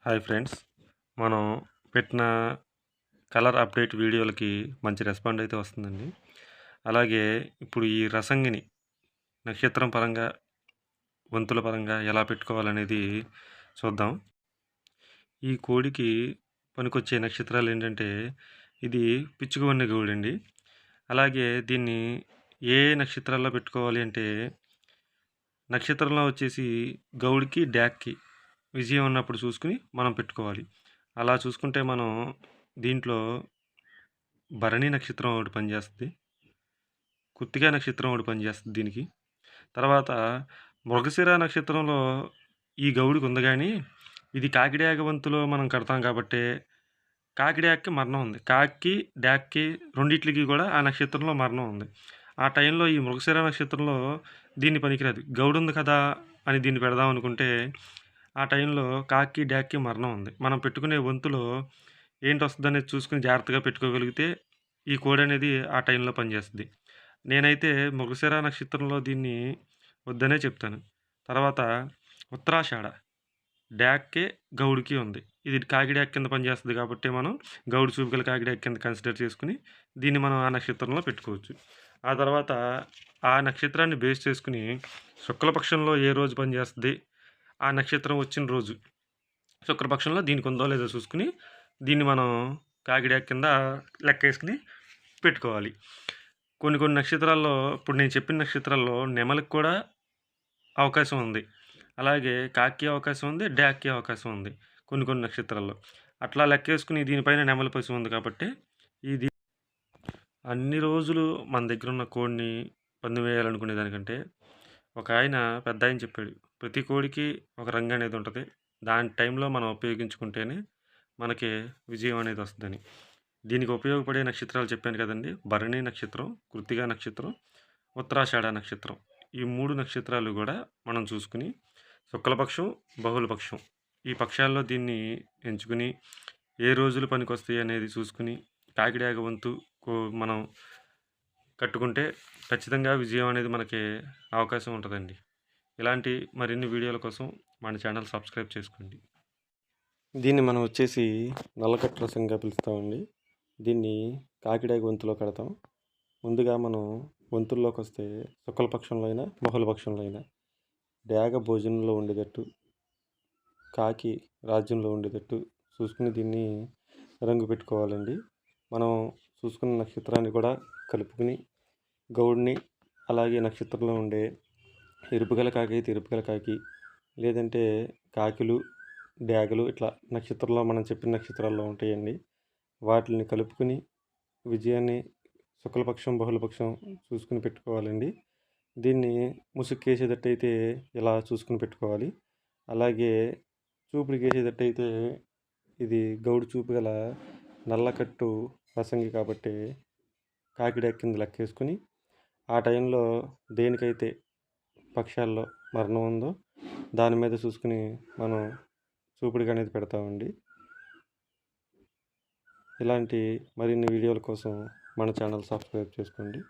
Hi friends. మనం పెట్టిన colour update వీడియోలకి మంచి రెస్పాండ్ అయితే వస్తుందండి. అలాగే ఇప్పుడు ఈ రసంగిని నక్షత్రం పరంగా, వంతుల పరంగా ఎలా పెట్టుకోవాలనేది చూద్దాం. ఈ కోడికి పనికొచ్చే నక్షత్రాలు ఏంటంటే, ఇది పిచ్చుకవన్నె గౌడండి. అలాగే దీన్ని ఏ నక్షత్రాల్లో పెట్టుకోవాలి అంటే, నక్షత్రంలో వచ్చేసి గౌడికి, డ్యాక్కి విజయం ఉన్నప్పుడు చూసుకుని మనం పెట్టుకోవాలి. అలా చూసుకుంటే మనం దీంట్లో భరణి నక్షత్రం ఒకటి పనిచేస్తుంది, కృత్తికా నక్షత్రం ఒకటి పనిచేస్తుంది దీనికి. తర్వాత మృగశిర నక్షత్రంలో ఈ గౌడికి ఉంది, కానీ ఇది కాకిడాక వంతులో మనం కడతాం కాబట్టి కాకిడాక్కి మరణం ఉంది. కాకి డాక్కి రెండిట్లకి కూడా ఆ నక్షత్రంలో మరణం ఉంది. ఆ టైంలో ఈ మృగశిర నక్షత్రంలో దీన్ని పనికిరాదు. గౌడు ఉంది కదా అని దీన్ని పెడదాం అనుకుంటే ఆ టైంలో కాకి డాక్కి మరణం ఉంది. మనం పెట్టుకునే వంతులో ఏంటి వస్తుందనేది చూసుకుని జాగ్రత్తగా పెట్టుకోగలిగితే ఈ కోడ్ అనేది ఆ టైంలో పనిచేస్తుంది. నేనైతే మృగశిర నక్షత్రంలో దీన్ని వద్దనే చెప్తాను. తర్వాత ఉత్తరాషాఢ డాక్కే గౌడికి ఉంది. ఇది కాకి డాక్ కింద పనిచేస్తుంది కాబట్టి మనం గౌడు చూపుగల కాకి డాక్ కింద కన్సిడర్ చేసుకుని దీన్ని మనం ఆ నక్షత్రంలో పెట్టుకోవచ్చు. ఆ తర్వాత ఆ నక్షత్రాన్ని బేస్ చేసుకుని శుక్లపక్షంలో ఏ రోజు పనిచేస్తుంది, ఆ నక్షత్రం వచ్చిన రోజు శుక్రపక్షంలో దీనికి ఉందో లేదో చూసుకుని దీన్ని మనం కాకిడాక్ కింద లెక్క వేసుకుని పెట్టుకోవాలి. కొన్ని కొన్ని నక్షత్రాల్లో, ఇప్పుడు నేను చెప్పిన నక్షత్రాల్లో నెమలికి కూడా అవకాశం ఉంది, అలాగే కాకి అవకాశం ఉంది, డాక్కి అవకాశం ఉంది కొన్ని కొన్ని నక్షత్రాల్లో. అట్లా లెక్క వేసుకుని దీనిపైన నెమలి పశు ఉంది కాబట్టి ఇది అన్ని రోజులు మన దగ్గర ఉన్న కోడిని పందెం వేయాలనుకునే దానికంటే ఒక ఆయన పెద్ద ఆయన చెప్పాడు, ప్రతి కోడికి ఒక రంగు అనేది ఉంటుంది, దాని టైంలో మనం ఉపయోగించుకుంటేనే మనకి విజయం అనేది వస్తుందని. దీనికి ఉపయోగపడే నక్షత్రాలు చెప్పాను కదండి. భరణి నక్షత్రం, కృత్తికా నక్షత్రం, ఉత్తరాషాఢ నక్షత్రం. ఈ 3 నక్షత్రాలు కూడా మనం చూసుకుని శుక్లపక్షం, బహుళపక్షం ఈ పక్షాల్లో దీన్ని ఎంచుకుని ఏ రోజులు పనికొస్తాయి అనేది చూసుకుని కాకిడాక వంతు మనం కట్టుకుంటే ఖచ్చితంగా విజయం అనేది మనకి అవకాశం ఉంటుందండి. ఇలాంటి మరిన్ని వీడియోల కోసం మన ఛానల్ సబ్స్క్రైబ్ చేసుకోండి. దీన్ని మనం వచ్చేసి నల్లకట్ట రసంగా పిలుస్తామండి. దీన్ని కాకిడాక వంతులో కడతాం. ముందుగా మనం వంతుల్లోకి వస్తే శుక్లపక్షంలో అయినా బహుళపక్షంలో అయినా డాగ భోజనంలో ఉండేటట్టు, కాకి రాజ్యంలో ఉండేటట్టు చూసుకుని దీన్ని రంగు పెట్టుకోవాలండి. మనం చూసుకున్న నక్షత్రాన్ని కూడా కలుపుకుని గౌడిని, అలాగే నక్షత్రంలో ఉండే ఎరుపుగల కాకి అయితే ఎరుపుగల కాకి, లేదంటే కాకిలు, డాగలు ఇట్లా నక్షత్రంలో మనం చెప్పిన నక్షత్రాల్లో ఉంటాయండి. వాటిని కలుపుకుని విజయాన్ని శుక్లపక్షం, బహుళపక్షం చూసుకుని పెట్టుకోవాలండి. దీన్ని ముసుక్కేసేటట్టయితే ఇలా చూసుకుని పెట్టుకోవాలి. అలాగే చూపుడికి వేసేటట్టయితే ఇది గౌడు చూపు గల నల్లకట్టు రసంగి కాబట్టి కాకిడాక్ కింద లెక్కేసుకుని ఆ టైంలో దేనికైతే పక్షాల్లో మరణం ఉందో దాని మీద చూసుకుని మనం చూపుడికి అనేది పెడతామండి. ఇలాంటి మరిన్ని వీడియోల కోసం మన ఛానల్ సబ్స్క్రైబ్ చేసుకోండి.